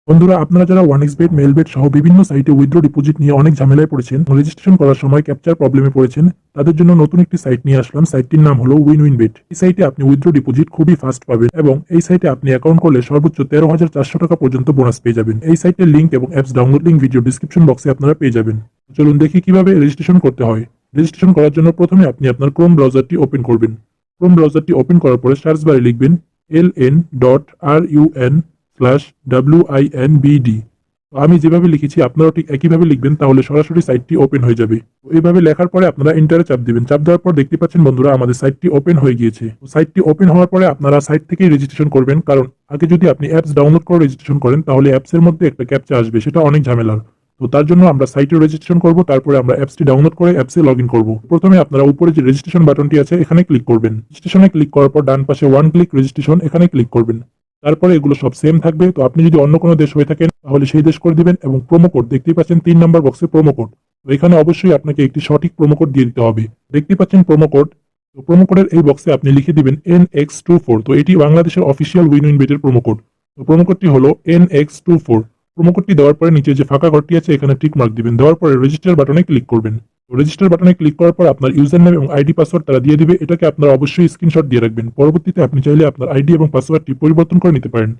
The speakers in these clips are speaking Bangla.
বন্ধুরা, আপনারা যারা ওয়ানএক্সবেট, মেলবেট সহ বিভিন্ন সাইটে উইথড্র ডিপোজিট নিয়ে অনেক ঝামেলায় পড়েছেন, রেজিস্ট্রেশন করার সময় ক্যাপচার প্রবলেমে পড়েছেন, তাদের জন্য নতুন একটি সাইট নিয়ে আসলাম। সাইটটির নাম হলো উইনউইনবেট। এই সাইটে আপনি উইথড্র ডিপোজিট খুবই ফাস্ট পাবেন এবং এই সাইটে আপনি অ্যাকাউন্ট করলে সর্বোচ্চ 13,400 টাকা পর্যন্ত বোনাস পেয়ে যাবেন। এই সাইটের লিঙ্ক এবং apps download link video description বক্সে আপনারা পেয়ে যাবেন। চলুন দেখি কিভাবে রেজিস্ট্রেশন করতে হয়। রেজিস্ট্রেশন করার জন্য প্রথমে আপনি আপনার ক্রোম ব্রাউজারটি ওপেন করবেন। ক্রোম ব্রাউজারটি ওপেন করার পরে সার্চ বারে লিখবেন ln.run/winbd। আমি যেভাবে লিখেছি আপনারাও ঠিক একইভাবে লিখবেন, তাহলে সরাসরি সাইটটি ওপেন হয়ে যাবে। তো এইভাবে লেখার পরে আপনারা এন্টারে চাপ দিবেন। চাপ দেওয়ার পর দেখতে পাচ্ছেন বন্ধুরা, আমাদের সাইটটি ওপেন হয়ে গিয়েছে। সাইটটি ওপেন হওয়ার পরে আপনারা সাইট থেকেই রেজিস্ট্রেশন করবেন, কারণ আগে যদি আপনি অ্যাপস ডাউনলোড করে রেজিস্ট্রেশন করেন তাহলে অ্যাপসের মধ্যে একটা ক্যাপচা আসবে, সেটা অনেক ঝামেলার। তো তার জন্য আমরা সাইটে রেজিস্ট্রেশন করব, তারপরে আমরা অ্যাপসটি ডাউনলোড করে অ্যাপসে লগ ইন করবো। প্রথমে আপনারা উপরে যে রেজিস্ট্রেশন বাটনটি আছে এখানে ক্লিক করবেন। রেজিস্ট্রেশনে ক্লিক করার পর ডান পাশে ওয়ান ক্লিক রেজিস্ট্রেশন এখানে ক্লিক করবেন। তারপরে এগুলো সব সেম থাকবে। তো আপনি যদি অন্য কোনো দেশ হয়ে থাকেন তাহলে সেই দেশ করে দিবেন এবং প্রোমো কোড দেখতেই পাচ্ছেন 3 নম্বর বক্সে প্রোমো কোড। তো এখানে অবশ্যই আপনাকে একটি সঠিক প্রোমো কোড দিয়ে দিতে হবে। দেখতে পাচ্ছেন প্রোমো কোড। তো প্রোমো কোডের এই বক্সে আপনি লিখে দিবেন NX24। তো এটি বাংলাদেশের অফিসিয়াল উইনউইনবেটের প্রোমো কোড। তো প্রোমো কোডটি হলো NX24। প্রোমো কোডটি দেওয়ার পরে নিচে যে ফাঁকা ঘরটি আছে এখানে টিক মার্ক দিবেন। দেওয়ার পরে রেজিস্টার বাটনে ক্লিক করবেন। রেজিস্টার বাটনে ক্লিক করার পর আপনার ইউজার নেম এবং আইডি পাসওয়ার্ড তারা দিয়ে দিবে। এটাকে আপনারা অবশ্যই স্ক্রিনশট দিয়ে রাখবেন। পরবর্তীতে আপনি চাইলে আপনার আইডি এবং পাসওয়ার্ডটি পরিবর্তন করে নিতে পারেন।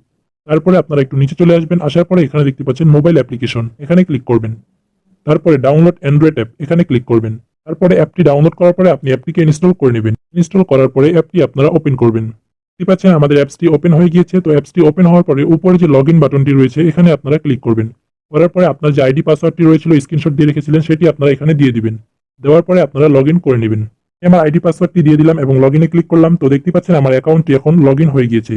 তারপরে আপনারা একটু নিচে চলে আসবেন। আসার পরে এখানে দেখতে পাচ্ছেন মোবাইল অ্যাপ্লিকেশন, এখানে ক্লিক করবেন। তারপরে ডাউনলোড অ্যান্ড্রয়েড অ্যাপ এখানে ক্লিক করবেন। তারপরে অ্যাপটি ডাউনলোড করার পরে আপনি অ্যাপটিকে ইনস্টল করে নেবেন। ইনস্টল করার পরে অ্যাপটি আপনারা ওপেন করবেন। দেখতে পাচ্ছেন আমাদের অ্যাপসটি ওপেন হয়ে গিয়েছে। তো অ্যাপসটি ওপেন হওয়ার পরে উপরে যে লগ ইন বাটনটি রয়েছে এখানে আপনারা ক্লিক করবেন। করার পরে আপনার যে আইডি পাসওয়ার্ডটি রয়েছিল স্ক্রিনশট দিয়ে রেখেছিলেন সেটি আপনারা এখানে দিয়ে দিবেন। দেওয়ার পরে আপনারা লগ ইন করে নেবেন। আমার আইডি পাসওয়ার্ডটি দিয়ে দিলাম এবং লগ ইনে ক্লিক করলাম। তো দেখতে পাচ্ছেন আমার অ্যাকাউন্টটি এখন লগ ইন হয়ে গিয়েছে।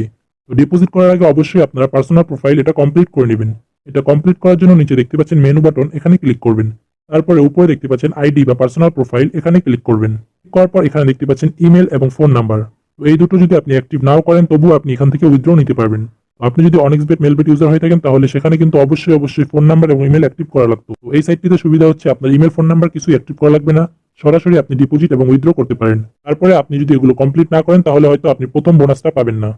তো ডিপোজিট করার আগে অবশ্যই আপনারা পার্সোনাল প্রোফাইল এটা কমপ্লিট করে নেবেন। এটা কমপ্লিট করার জন্য নিচে দেখতে পাচ্ছেন মেনু বাটন, এখানে ক্লিক করবেন। তারপরে উপরে দেখতে পাচ্ছেন আইডি বা পার্সোনাল প্রোফাইল, এখানে ক্লিক করবেন। ক্লিক করার পর এখানে দেখতে পাচ্ছেন ইমেল এবং ফোন নাম্বার। তো এই দুটো যদি আপনি অ্যাক্টিভ নাও করেন তবুও আপনি এখান থেকে উইথড্র নিতে পারবেন। আপনি যদি অনেক্সবেট মেলবেট ইউজার হয়ে থাকেন তাহলে সেখানে কিন্তু অবশ্যই ফোন নাম্বার এবং ইমেল অ্যাক্টিভ করা লাগতো। তো এই সাইটটিতে সুবিধা হচ্ছে আপনার ইমেল ফোন নাম্বার কিছু অ্যাক্টিভ করা লাগবে না, সরাসরি আপনি ডিপোজিট এবং উইথড্র করতে পারেন। তারপরে আপনি যদি এগুলো কমপ্লিট না করেন তাহলে হয়তো আপনি প্রথম বোনাসটা পাবেন না।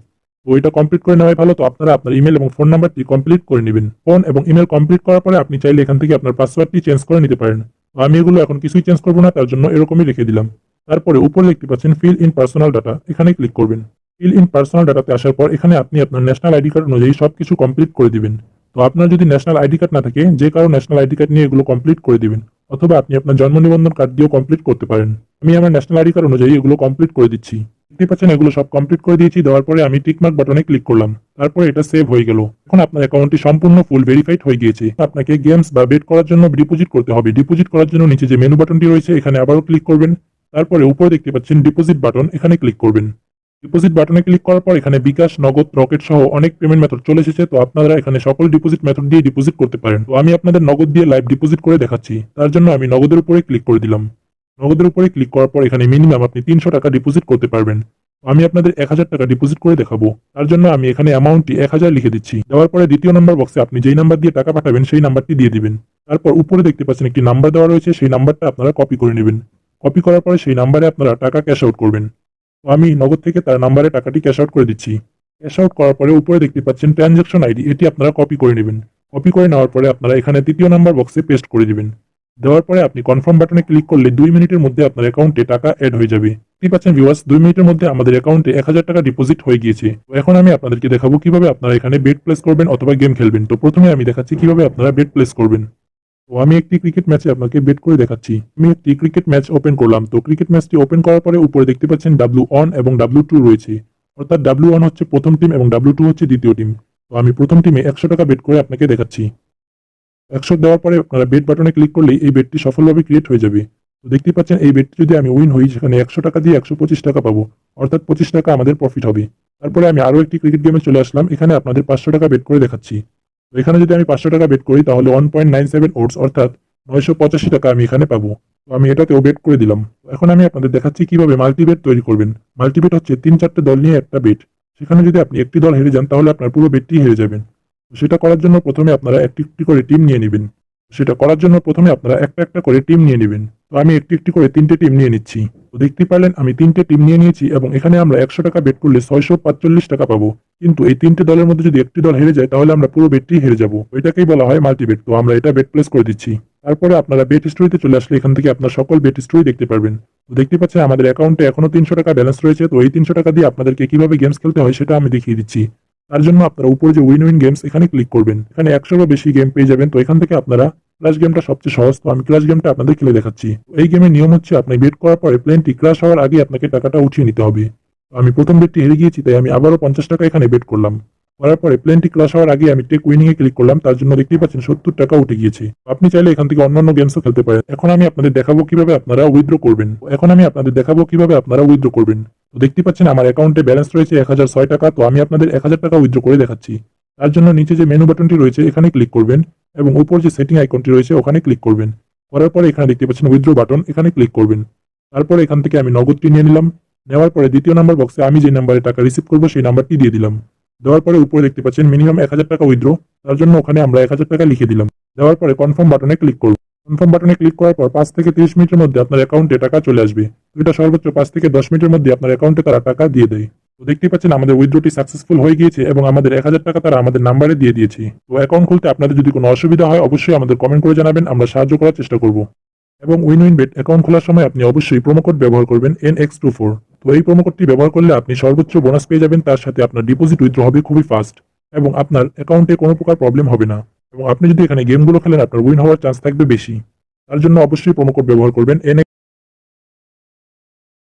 তো এটা কমপ্লিট করে নেওয়াই ভালো। তো আপনারা আপনার ইমেল এবং ফোন নাম্বারটি কমপ্লিট করে নেবেন। ফোন এবং ইমেল কমপ্লিট করার পরে আপনি চাইলে এখান থেকে আপনার পাসওয়ার্ডটি চেঞ্জ করে নিতে পারেন। তো আমি এগুলো এখন কিছুই চেঞ্জ করবো না, তার জন্য এরকমই রেখে দিলাম। তারপরে উপরে দেখতে পাচ্ছেন ফিল ইন পার্সোনাল ডাটা, এখানে ক্লিক করবেন। ফিল ইন পার্সোনাল ডাটাতে আসার পর এখানে আপনি আপনার ন্যাশনাল আইডি কার্ড অনুযায়ী সবকিছু কমপ্লিট করে দিবেন। তো আপনার যদি ন্যাশনাল আইডি কার্ড না থাকে, যে কারো ন্যাশনাল আইডি কার্ড নিয়ে এগুলো কমপ্লিট করে দিবেন, অথবা আপনি আপনার জন্ম নিবন্ধন কার্ড দিয়েও কমপ্লিট করতে পারেন। আমি আমার ন্যাশনাল আইডি কার্ড অনুযায়ী এগুলো কমপ্লিট করে দিচ্ছি। দেখতে পাচ্ছেন এগুলো সব কমপ্লিট করে দিয়েছি। দেওয়ার পরে আমি টিকমার্ক বাটনে ক্লিক করলাম। তারপরে এটা সেভ হয়ে গেল। এখন আপনার অ্যাকাউন্টটি সম্পূর্ণ ফুল ভেরিফাইড হয়ে গিয়েছে। আপনাকে গেমস বা বেট করার জন্য ডিপোজিট করতে হবে। ডিপোজিট করার জন্য নিচে যে মেনু বাটনটি রয়েছে এখানে আবারও ক্লিক করবেন। তারপরে উপরে দেখতে পাচ্ছেন ডিপোজিট বাটন, এখানে ক্লিক করবেন। ডিপোজিট বাটনে ক্লিক করার পর এখানে বিকাশ, নগদ, রকেট সহ অনেক পেমেন্ট মেথড চলে এসেছে। তো আপনারা এখানে সকল ডিপোজিট মেথড দিয়ে ডিপোজিট করতে পারেন। তো আমি আপনাদের নগদ দিয়ে লাইভ ডিপোজিট করে দেখাচ্ছি। তার জন্য আমি নগদের উপরে ক্লিক করে দিলাম। নগদের উপরে ক্লিক করার পর এখানে মিনিমাম আপনি 300 টাকা ডিপোজিট করতে পারবেন। আমি আপনাদের 1000 টাকা ডিপোজিট করে দেখাবো। তার জন্য আমি এখানে অ্যামাউন্টটি 1000 লিখে দিচ্ছি। দেওয়ার পরে দ্বিতীয় নাম্বার বক্সে আপনি যেই নাম্বার দিয়ে টাকা পাঠাবেন সেই নাম্বারটি দিয়ে দিবেন। তারপর উপরে দেখতে পাচ্ছেন একটি নাম্বার দেওয়া রয়েছে, সেই নাম্বারটা আপনারা কপি করে নেবেন। কপি করার পরে সেই নাম্বারে আপনারা টাকা ক্যাশ আউট করবেন। তো আমি নগদ থেকে তার নাম্বারে টাকাটি ক্যাশ আউট করে দিচ্ছি। ক্যাশ আউট করার পরে উপরে দেখতে পাচ্ছেন ট্রানজাকশন আইডি, এটি আপনারা কপি করে নেবেন। কপি করে নেওয়ার পরে আপনারা এখানে তৃতীয় নাম্বার বক্সে পেস্ট করে দিবেন। দেওয়ার পরে আপনি কনফার্ম বাটনে ক্লিক করলে 2 মিনিটের মধ্যে আপনার অ্যাকাউন্টে টাকা অ্যাড হয়ে যাবে। দেখতে পাচ্ছেন ভিউয়ার্স, 2 মিনিটের মধ্যে আমাদের অ্যাকাউন্টে 1000 টাকা ডিপোজিট হয়ে গিয়েছে। তো এখন আমি আপনাদেরকে দেখাবো কিভাবে আপনারা এখানে বেট প্লেস করবেন অথবা গেম খেলবেন। তো প্রথমে আমি দেখাচ্ছি কিভাবে আপনারা বেট প্লেস করবেন। তো আমি একটি ক্রিকেট ম্যাচে আপনাকে বেট করে দেখাচ্ছি। আমি একটি ক্রিকেট ম্যাচ ওপেন করলাম। তো ক্রিকেট ম্যাচটি ওপেন করার পরে উপরে দেখতে পাচ্ছেন W1 এবং W2 রয়েছে। অর্থাৎ W1 হচ্ছে প্রথম টিম এবং W2 হচ্ছে দ্বিতীয় টিম। তো আমি প্রথম টিমে 100 টাকা বেট করে আপনাকে দেখাচ্ছি। 100 দেওয়ার পরে আপনারা বেট বাটনে ক্লিক করলেই এই বেটটি সফলভাবে ক্রিয়েট হয়ে যাবে। তো দেখতে পাচ্ছেন এই বেটটি যদি আমি উইন হই সেখানে 100 টাকা দিয়ে 125 টাকা পাবো, অর্থাৎ 25 টাকা আমাদের প্রফিট হবে। তারপরে আমি আরো একটি ক্রিকেট গেমে চলে আসলাম। এখানে আপনাদের 500 টাকা বেট করে দেখাচ্ছি। তো এখানে যদি আমি 500 টাকা বেট করি তাহলে 1.97 ওটস অর্থাৎ 985 টাকা আমি এখানে পাবো। তো আমি এটাতেও বেট করে দিলাম। এখন আমি আপনাদের দেখাচ্ছি কিভাবে মাল্টিবেট তৈরি করবেন। মাল্টিবেট হচ্ছে 3-4টে দল নিয়ে একটা বেট। সেখানে যদি আপনি একটি দল হেরে যান তাহলে আপনার পুরো বেটটি হেরে যাবেন। সেটা করার জন্য প্রথমে আপনারা একটি একটি করে টিম নিয়ে নেবেন। সেটা করার জন্য প্রথমে আপনারা একটা একটা করে টিম নিয়ে নেবেন। তো আমি একটি একটি করে 3টে টিম নিয়ে নিচ্ছি। তো দেখতে পারলেন আমি 3টে টিম নিয়ে নিয়েছি এবং এখানে আমরা 100 টাকা বেট করলে 645 টাকা পাবো। কিন্তু এই 3টে দলের মধ্যে যদি একটি দল হেরে যায় তাহলে আমরা পুরো বেটটি হেরে যাব। ওইটাকেই বলা হয় মাল্টিবেট। তো আমরা এটা বেট প্লেস করে দিচ্ছি। তারপরে আপনারা বেট হিস্টরিতে চলে আসলে এখান থেকে আপনার সকল বেট হিস্টরি দেখতে পারবেন। তো দেখতে পাচ্ছেন আমাদের অ্যাকাউন্টে এখনো 300 টাকা ব্যালেন্স রয়েছে। তো এই 300 টাকা দিয়ে আপনাদেরকে কিভাবে গেমস খেলতে হয় সেটা আমি দেখিয়ে দিচ্ছি। তার জন্য আপনারা উপরে যে উইন উইন গেমস এখানে ক্লিক করবেন। এখানে 100রও বেশি গেম পেয়ে যাবেন। তো এখান থেকে আপনারা ক্রাশ গেমটা সবচেয়ে সহজ। তো আমি ক্রাশ গেমটা আপনাদের খেলে দেখাচ্ছি। তো এই গেমের নিয়ম হচ্ছে আপনি বেট করার পরে প্লেনটি ক্রাশ হওয়ার আগে আপনাকে টাকাটা উঠিয়ে নিতে হবে। তো আমি প্রথম বেটটি হেরে গিয়েছি তাই আমি আবারও 50 টাকা এখানে বেট করলাম। করার পরে প্লেনটি ক্রাশ হওয়ার আগে আমি টেক উইনিং এ ক্লিক করলাম। তার জন্য দেখতেই পাচ্ছেন 70 টাকা উঠে গিয়েছে। আপনি চাইলে এখান থেকে অন্যান্য গেমসও খেলতে পারেন। এখন আমি আপনাদের দেখাবো কিভাবে আপনারা উইথড্র করবেন। তো দেখতে পাচ্ছেন আমার অ্যাকাউন্টে ব্যালেন্স রয়েছে 1006 টাকা। তো আমি আপনাদের 1000 টাকা উইথড্র করে দেখাচ্ছি। তার জন্য নিচে যে মেনু বাটনটি রয়েছে এখানে ক্লিক করবেন এবং উপর যে সেটিং আইকনটি রয়েছে ওখানে ক্লিক করবেন। করার পরে এখানে দেখতে পাচ্ছেন উইথড্র বাটন, এখানে ক্লিক করবেন। তারপরে এখান থেকে আমি নগদটি নিয়ে নিলাম। নেওয়ার পরে দ্বিতীয় নাম্বার বক্সে আমি যে নাম্বারে টাকা রিসিভ করবো সেই নাম্বারটি দিয়ে দিলাম। দেওয়ার পরে উপরে দেখতে পাচ্ছেন মিনিমাম 1000 টাকা উইথড্র। তার জন্য ওখানে আমরা 1000 টাকা লিখে দিলাম। দেওয়ার পরে কনফার্ম বাটনে ক্লিক করব। কনফার্ম বাটনে ক্লিক করার পর 5 থেকে 30 মিনিটের মধ্যে আপনার অ্যাকাউন্টে টাকা চলে আসবে। তো এটা সর্বোচ্চ 5 থেকে 10 মিনিটের মধ্যে আপনার অ্যাকাউন্টে তারা টাকা দিয়ে দেয়। তো দেখতে পাচ্ছেন আমাদের উইথড্রটি সাকসেসফুল হয়ে গিয়েছে এবং আমাদের 1000 টাকা তারা আমাদের নাম্বারে দিয়ে দিয়েছে। তো অ্যাকাউন্ট খুলতে আপনাদের যদি কোনো অসুবিধা হয় অবশ্যই আমাদের কমেন্ট করে জানাবেন, আমরা সাহায্য করার চেষ্টা করব। এবং উইন উইন বেট অ্যাকাউন্ট খোলার সময় আপনি অবশ্যই প্রোমো কোড ব্যবহার করবেন NX24। তো এই প্রোমো কোডটি ব্যবহার করলে আপনি সর্বোচ্চ বোনাস পেয়ে যাবেন, তার সাথে আপনার ডিপোজিট উইথড্র হবে খুবই ফাস্ট এবং আপনার অ্যাকাউন্টে কোনো প্রকার প্রবলেম হবে না। এবং আপনি যদি এখানে গেমগুলো খেলেন আপনার উইন হওয়ার চান্স থাকবে বেশি। তার জন্য অবশ্যই প্রোমো কোড ব্যবহার করবেন